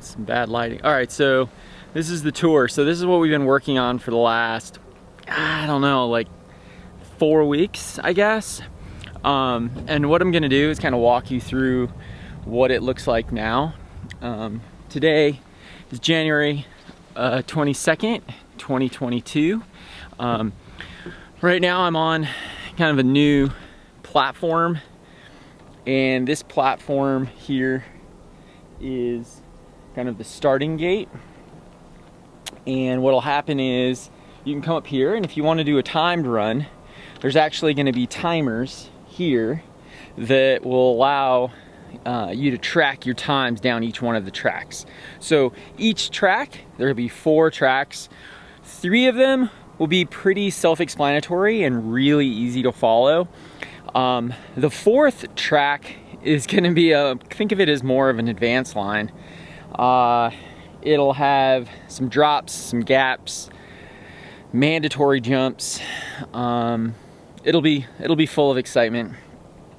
Some bad lighting. All right, so this is the tour. So this is what we've been working on for the last, I don't know, like 4 weeks, I guess. And what I'm gonna do is kind of walk you through what it looks like now. Today is January 22nd, 2022. Right now I'm on kind of a new platform, and this platform here is kind of the starting gate. And what'll happen is you can come up here, and if you want to do a timed run, there's actually going to be timers here that will allow you to track your times down each one of the tracks. So each track, there'll be 4 tracks. 3 of them will be pretty self-explanatory and really easy to follow. The 4th track is going to be think of it as more of an advanced line. It'll have some drops, some gaps, mandatory jumps. It'll be full of excitement.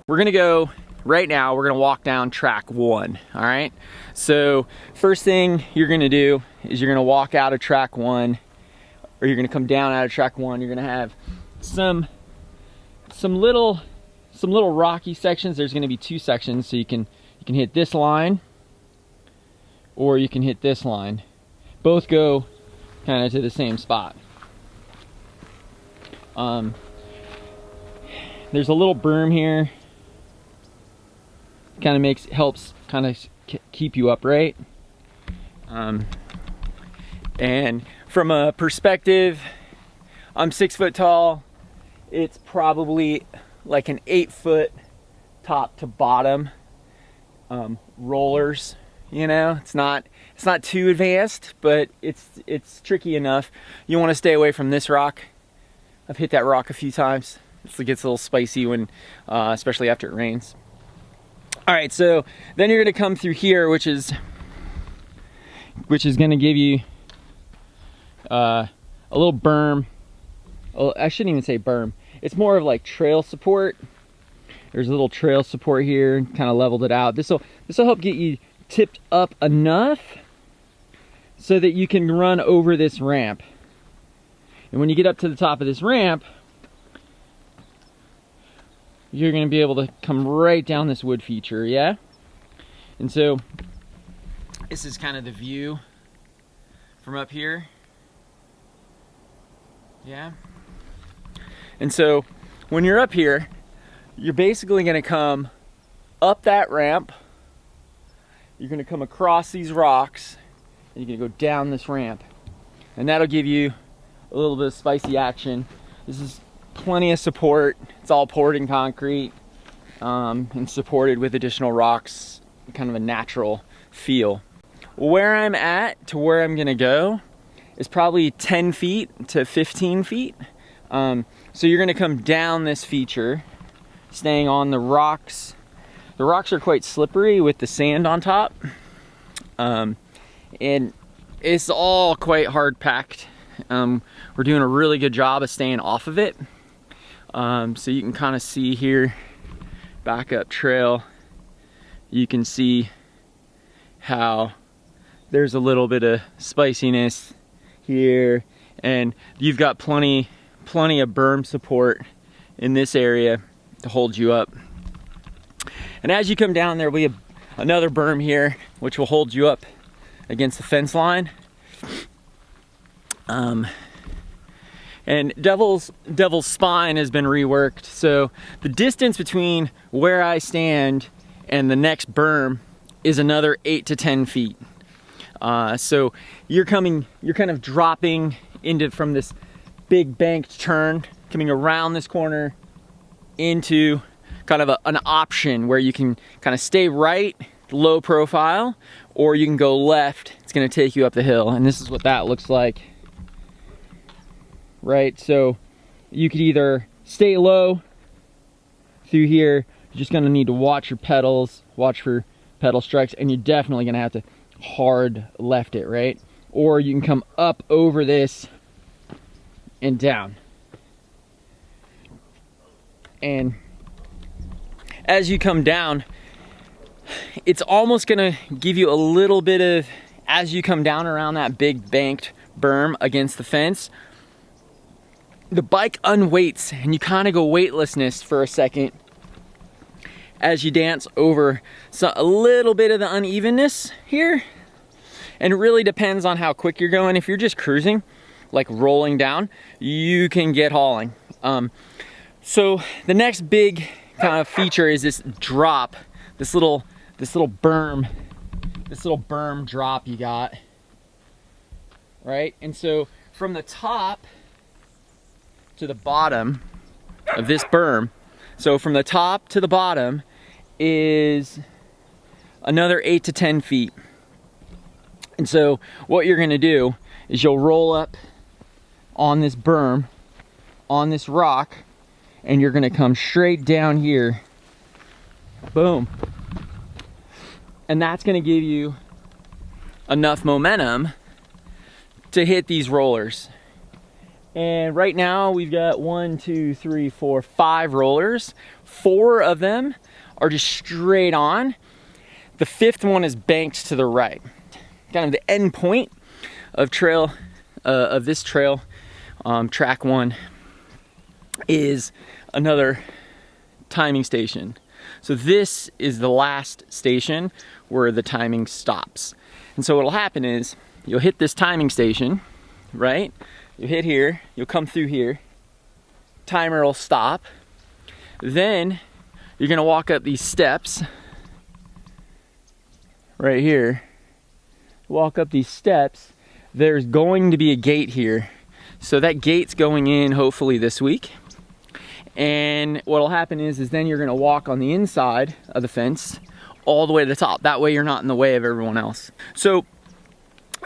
We're gonna go right now. We're gonna walk down track 1. All right. So first thing you're gonna do is you're gonna walk out of track 1, or you're gonna come down out of track 1. You're gonna have some little rocky sections. There's gonna be 2 sections, so you can hit this line, or you can hit this line. Both go kind of to the same spot. There's a little berm here. Kind of helps kind of keep you upright. And from a perspective, I'm 6 foot tall. It's probably like an 8 foot top to bottom rollers. You know, it's not too advanced, but it's tricky enough. You want to stay away from this rock. I've hit that rock a few times. It gets a little spicy when, especially after it rains. All right, so then you're gonna come through here, which is gonna give you a little berm. I shouldn't even say berm. It's more of like trail support. There's a little trail support here, kind of leveled it out. This will help get you tipped up enough so that you can run over this ramp. And when you get up to the top of this ramp, you're going to be able to come right down this wood feature, yeah? And so this is kind of the view from up here. Yeah? And so when you're up here, you're basically going to come up that ramp. You're going to come across these rocks, and you're going to go down this ramp. And that'll give you a little bit of spicy action. This is plenty of support. It's all poured in concrete and supported with additional rocks, kind of a natural feel. Where I'm at to where I'm gonna go is probably 10 feet to 15 feet. So you're gonna come down this feature, staying on the rocks. The rocks are quite slippery with the sand on top. And it's all quite hard packed. We're doing a really good job of staying off of it. So you can kind of see here, backup trail, you can see how there's a little bit of spiciness here, and you've got plenty of berm support in this area to hold you up. And as you come down, there will be another berm here which will hold you up against the fence line. And Devil's Spine has been reworked, so the distance between where I stand and the next berm is another 8 to 10 feet. So you're kind of dropping from this big banked turn, coming around this corner into kind of an option where you can kind of stay right, low profile, or you can go left. It's going to take you up the hill, and this is what that looks like. Right, so you could either stay low through here. You're just gonna need to watch your pedals, watch for pedal strikes, and you're definitely gonna have to hard left it, right? Or you can come up over this and down. And as you come down, it's almost gonna give you a little bit of as you come down around that big banked berm against the fence, the bike unweights and you kind of go weightlessness for a second as you dance over a little bit of the unevenness here. And it really depends on how quick you're going. If you're just cruising, like rolling down, you can get hauling. So the next big kind of feature is this drop, this little berm drop you got, right? And so from the top to the bottom of this berm, so from the top to the bottom is another 8 to 10 feet. And so what you're gonna do is you'll roll up on this berm, on this rock, and you're gonna come straight down here, boom. And that's gonna give you enough momentum to hit these rollers. And right now we've got 5 rollers. 4 of them are just straight on. The 5th one is banked to the right. Kind of the end point of this trail, track 1, is another timing station. So this is the last station where the timing stops. And so what'll happen is you'll hit this timing station, right? You'll hit here, you'll come through here, timer will stop. Then you're gonna walk up these steps right here. Walk up these steps. There's going to be a gate here. So that gate's going in hopefully this week. And what'll happen is then you're gonna walk on the inside of the fence all the way to the top. That way you're not in the way of everyone else. So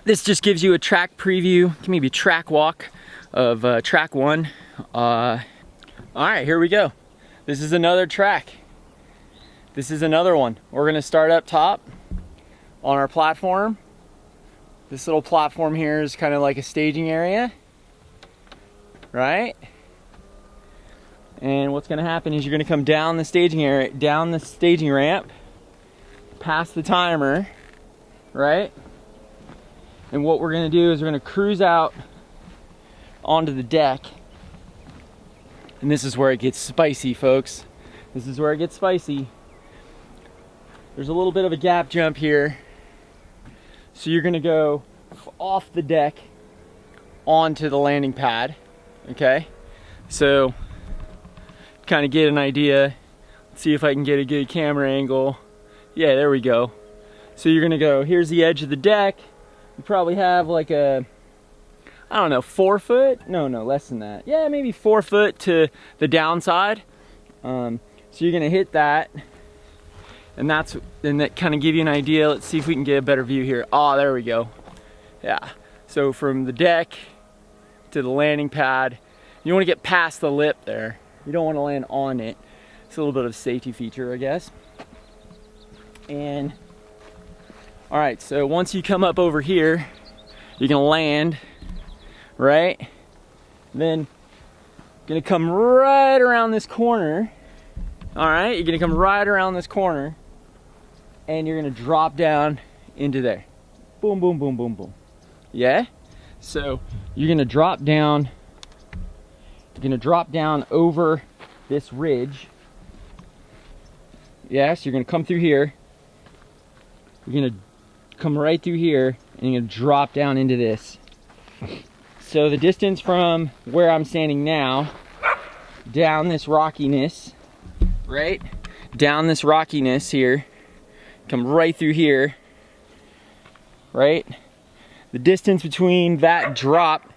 this just gives you a track preview, maybe track walk of track 1. All right, here we go. This is another track. This is another one. We're gonna start up top on our platform. This little platform here is kind of like a staging area, right? And what's gonna happen is you're gonna come down the staging area, down the staging ramp, past the timer, right? And what we're gonna do is we're gonna cruise out onto the deck. And this is where it gets spicy, folks. This is where it gets spicy. There's a little bit of a gap jump here. So you're gonna go off the deck onto the landing pad, okay? So kind of get an idea. Let's see if I can get a good camera angle. Yeah, there we go. So you're gonna go, here's the edge of the deck. You probably have like a, I don't know, 4 foot? No, less than that. Yeah, maybe 4 foot to the downside. So you're gonna hit that. And that kind of give you an idea. Let's see if we can get a better view here. Oh, there we go. Yeah. So from the deck to the landing pad, you want to get past the lip there. You don't want to land on it. It's a little bit of a safety feature, I guess. And all right, so once you come up over here, you're gonna land, right? Then you're gonna come right around this corner. All right, you're gonna come right around this corner. And you're gonna drop down into there. Boom, boom, boom, boom, boom. Yeah? So you're gonna drop down over this ridge. Yeah, so you're gonna come through here. You're gonna come right through here and you're gonna drop down into this. So the distance from where I'm standing now, down this rockiness, right? Down this rockiness here, come right through here, right? The distance between that drop,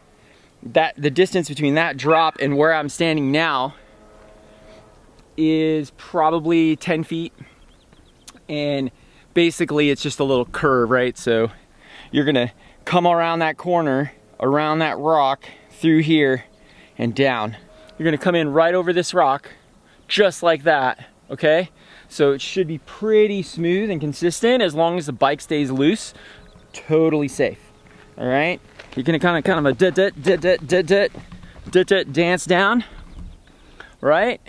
the distance between that drop and where I'm standing now is probably 10 feet. And basically it's just a little curve, right? So you're gonna come around that corner, around that rock, through here and down. You're gonna come in right over this rock, just like that, okay? So it should be pretty smooth and consistent as long as the bike stays loose. Totally safe. All right. You're gonna kind of a dance down, right?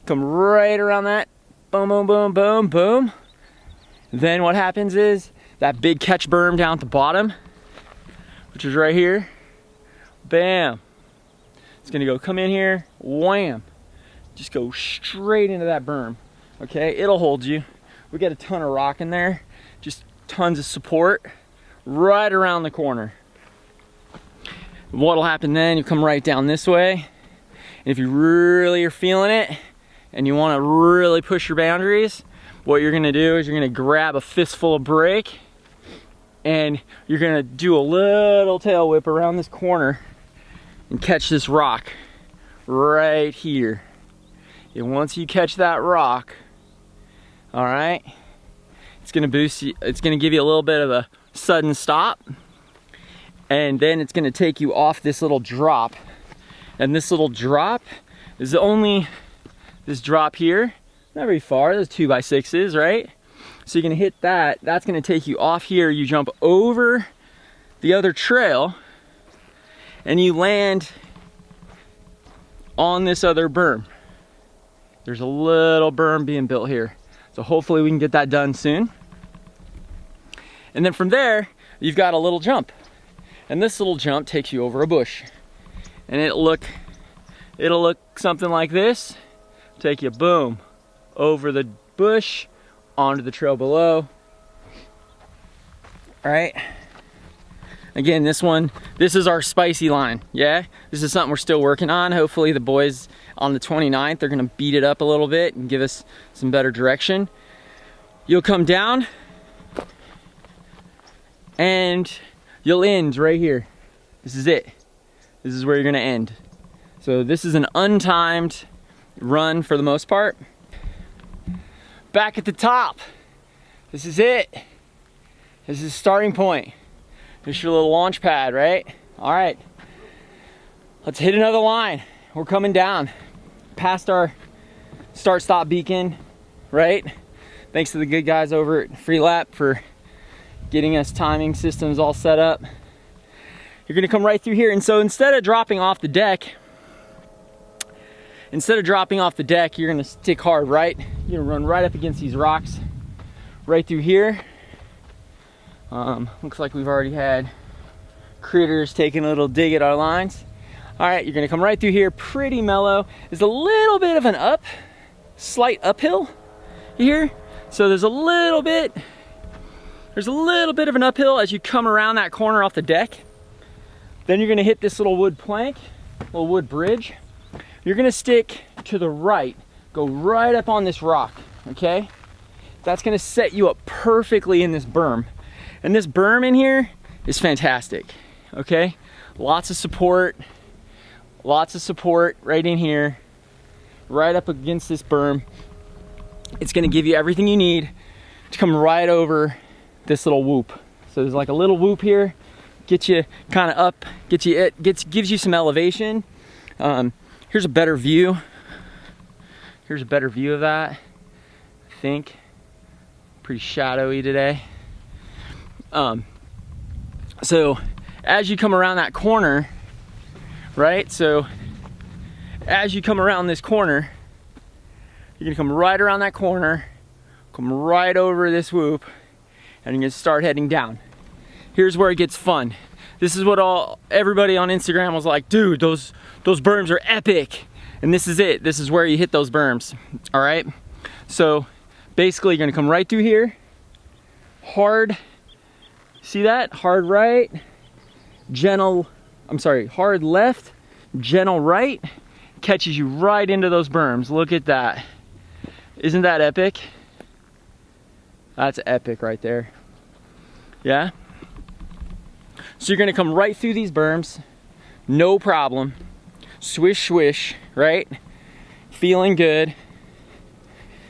Come right around that. Boom, boom, boom, boom, boom. Then what happens is that big catch berm down at the bottom, which is right here. Bam. It's gonna go come in here, wham. Just go straight into that berm, okay? It'll hold you. We got a ton of rock in there, just tons of support right around the corner. What'll happen then, you come right down this way, and if you really are feeling it, and you wanna really push your boundaries, what you're gonna do is you're gonna grab a fistful of brake, and you're gonna do a little tail whip around this corner and catch this rock right here. And once you catch that rock, all right, it's gonna boost you, it's gonna give you a little bit of a sudden stop, and then it's gonna take you off this little drop. And this little drop is only this drop here, not very far, there's 2x6s, right? So you're gonna hit that, that's gonna take you off here, you jump over the other trail, and you land on this other berm. There's a little berm being built here. So hopefully we can get that done soon. And then from there, you've got a little jump. And this little jump takes you over a bush. And it'll look something like this. Take you, boom, over the bush, onto the trail below. All right. Again, this is our spicy line, yeah? This is something we're still working on. Hopefully the boys on the 29th, they're gonna beat it up a little bit and give us some better direction. You'll come down and you'll end right here. This is it. This is where you're gonna end. So this is an untimed run for the most part. Back at the top, this is it. This is the starting point. Here's your little launch pad, right? All right, let's hit another line. We're coming down past our start-stop beacon, right? Thanks to the good guys over at Free Lap for getting us timing systems all set up. You're gonna come right through here, and so instead of dropping off the deck, you're gonna stick hard, right? You're gonna run right up against these rocks, right through here. Looks like we've already had critters taking a little dig at our lines. All right, you're gonna come right through here, pretty mellow. There's a little bit of an slight uphill here. So there's a little bit of an uphill as you come around that corner off the deck. Then you're gonna hit this little wood plank, little wood bridge. You're gonna stick to the right, go right up on this rock, okay? That's gonna set you up perfectly in this berm. And this berm in here is fantastic, okay? Lots of support right in here, right up against this berm. It's gonna give you everything you need to come right over this little whoop. So there's like a little whoop here, get you kind of up, gives you some elevation. Here's a better view. Here's a better view of that, I think. Pretty shadowy today. So as you come around that corner, right? So as you come around this corner, you're gonna come right around that corner, come right over this whoop, and you're gonna start heading down. Here's where it gets fun. This is what everybody on Instagram was like, dude, those berms are epic. And this is it. This is where you hit those berms, all right? So basically you're gonna come right through here, hard, see that? Hard right, hard left, gentle right, catches you right into those berms. Look at that. Isn't that epic? That's epic right there. Yeah? So you're gonna come right through these berms, no problem. Swish, swish, right? Feeling good.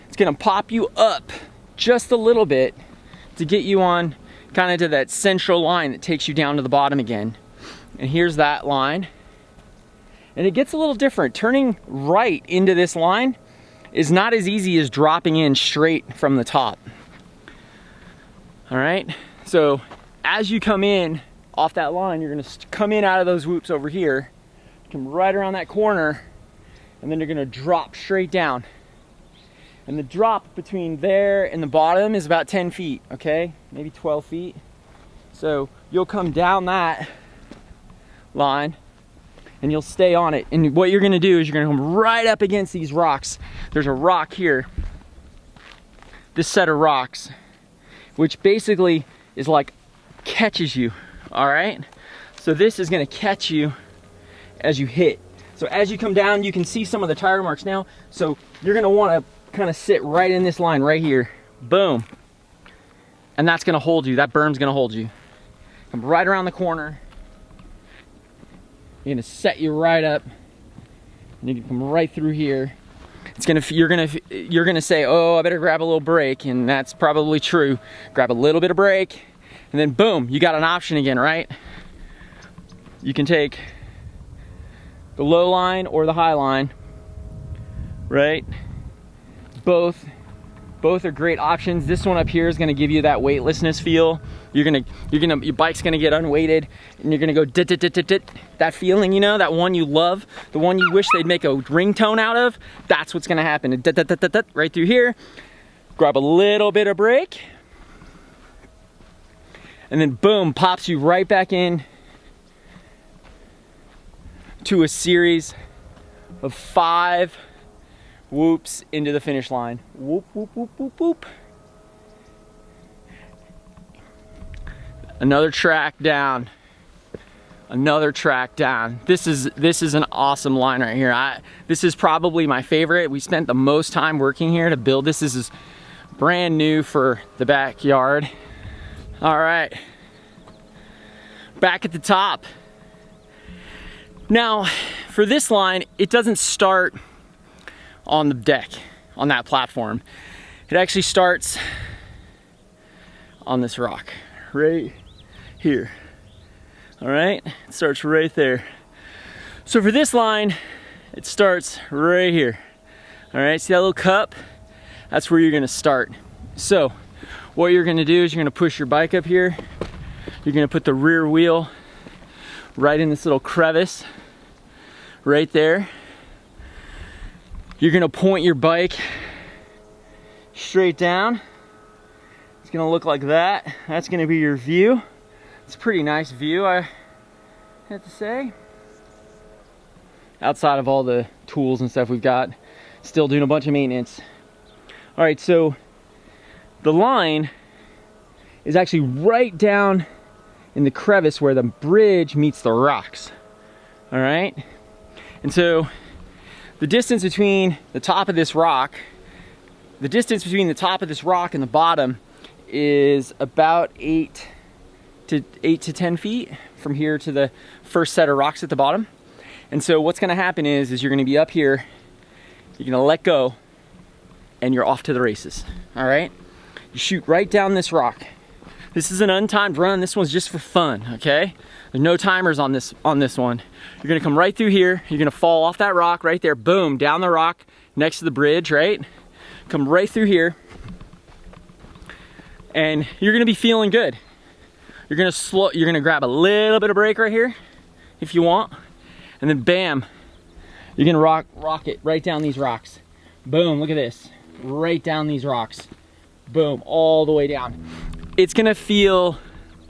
It's gonna pop you up just a little bit to get you on kind of to that central line that takes you down to the bottom again. And here's that line. And it gets a little different. Turning right into this line is not as easy as dropping in straight from the top. All right, so as you come in off that line, you're gonna come in out of those whoops over here, come right around that corner, and then you're gonna drop straight down. And the drop between there and the bottom is about 10 feet, okay? Maybe 12 feet. So you'll come down that line and you'll stay on it. And what you're gonna do is you're gonna come right up against these rocks. There's a rock here, this set of rocks, which basically is like catches you, all right? So this is gonna catch you as you hit. So as you come down, you can see some of the tire marks now. So you're gonna wanna kind of sit right in this line right here. Boom. And that's gonna hold you, that berm's gonna hold you. Come right around the corner. You're gonna set you right up. And you can come right through here. You're gonna say, oh, I better grab a little break, and that's probably true. Grab a little bit of break, and then boom, you got an option again, right? You can take the low line or the high line, right? Both are great options. This one up here is gonna give you that weightlessness feel. Your bike's gonna get unweighted, and you're gonna go dit dit dit dit dit. That feeling, you know, that one you love, the one you wish they'd make a ringtone out of. That's what's gonna happen. Dit dit dit dit dit, right through here. Grab a little bit of brake, and then boom, pops you right back in to a series of 5 whoops into the finish line. Whoop, whoop, whoop, whoop, whoop. Another track down. Another track down. This is an awesome line right here. This is probably my favorite. We spent the most time working here to build this. This is brand new for the backyard. All right. Back at the top. Now, for this line, it doesn't start on the deck, on that platform. It actually starts on this rock, right here. All right, it starts right there. So for this line, it starts right here. All right, see that little cup? That's where you're gonna start. So what you're gonna do is you're gonna push your bike up here. You're gonna put the rear wheel right in this little crevice right there. You're gonna point your bike straight down. It's gonna look like that. That's gonna be your view. It's a pretty nice view, I have to say. Outside of all the tools and stuff we've got, still doing a bunch of maintenance. All right, so the line is actually right down in the crevice where the bridge meets the rocks. All right, and so the distance between the top of this rock, and the bottom is about 8 to 10 feet from here to the first set of rocks at the bottom. And so what's gonna happen is you're gonna be up here, you're gonna let go, and you're off to the races, all right? You shoot right down this rock. This is an untimed run. This one's just for fun, okay? There's no timers on this one. You're gonna come right through here. You're gonna fall off that rock right there. Boom, down the rock next to the bridge, right? Come right through here. And you're gonna be feeling good. You're gonna grab a little bit of brake right here if you want. And then bam, you're gonna rock it right down these rocks. Boom, look at this. Right down these rocks. Boom, all the way down. It's gonna feel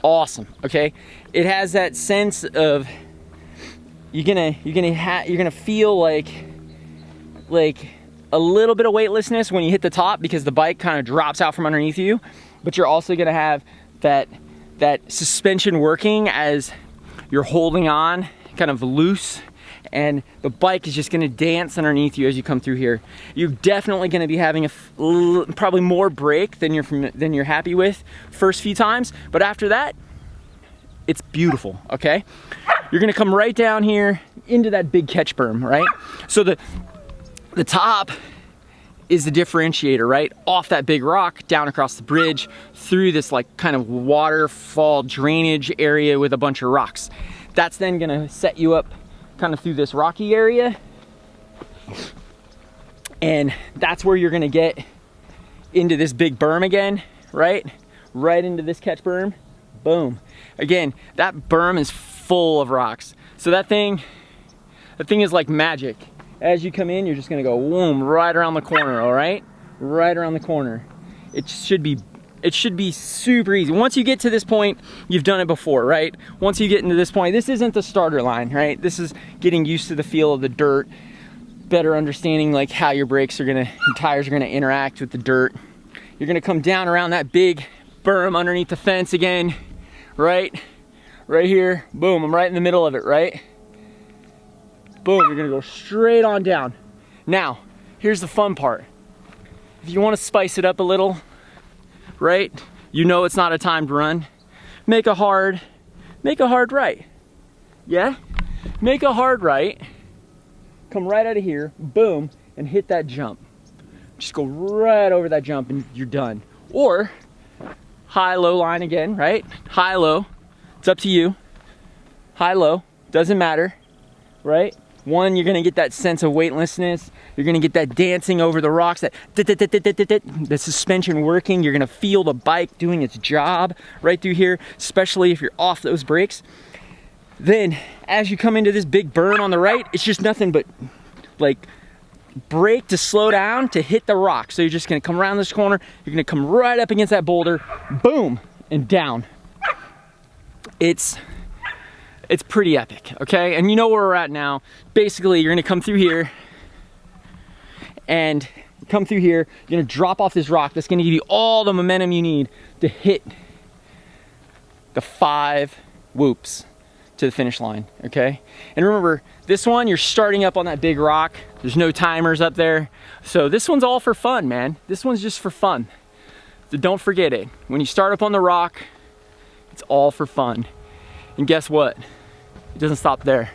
awesome, okay? It has that sense of you're gonna feel like a little bit of weightlessness when you hit the top because the bike kind of drops out from underneath you, but you're also gonna have that suspension working as you're holding on kind of loose, and the bike is just gonna dance underneath you as you come through here. You're definitely gonna be having probably more brake than you're happy with first few times, but after that, it's beautiful, okay? You're gonna come right down here into that big catch berm, right? So the top is the differentiator, right? Off that big rock, down across the bridge, through this like kind of waterfall drainage area with a bunch of rocks. That's then gonna set you up kind of through this rocky area. And that's where you're gonna get into this big berm again, right? Right into this catch berm, boom. Again, that berm is full of rocks. So that thing is like magic. As you come in, you're just gonna go boom, right around the corner, all right? right around the corner. It should be super easy. Once you get to this point, you've done it before, right? Once you get into this point, this isn't the starter line, right? This is getting used to the feel of the dirt, better understanding like how your your tires are gonna interact with the dirt. You're gonna come down around that big berm underneath the fence again, right? Right here, boom, I'm right in the middle of it, right? Boom, you're gonna go straight on down. Now, here's the fun part. If you wanna spice it up a little, right? You know it's not a timed run. Make a hard right. Yeah? Make a hard right. Come right out of here, boom, and hit that jump. Just go right over that jump and you're done. Or high, low line again, right? High, low, it's up to you. High, low, doesn't matter, right? One, you're gonna get that sense of weightlessness. You're gonna get that dancing over the rocks, the suspension working. You're gonna feel the bike doing its job right through here, especially if you're off those brakes. Then, as you come into this big burn on the right, it's just nothing but like brake to slow down to hit the rock. So you're just gonna come around this corner, you're gonna come right up against that boulder, boom, and down. It's pretty epic, okay? And you know where we're at now. Basically, you're gonna come through here and you're gonna drop off this rock that's gonna give you all the momentum you need to hit the 5 whoops to the finish line, okay? And remember, this one, you're starting up on that big rock. There's no timers up there. So this one's all for fun, man. This one's just for fun. So don't forget it. When you start up on the rock, it's all for fun. And guess what? It doesn't stop there.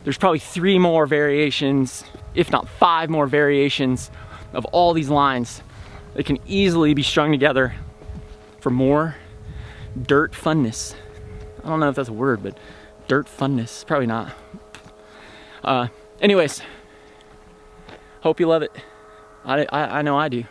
There's probably 3 more variations, if not 5 more variations of all these lines that can easily be strung together for more dirt funness. I don't know if that's a word, but dirt funness, probably not. Anyways, hope you love it. I know I do.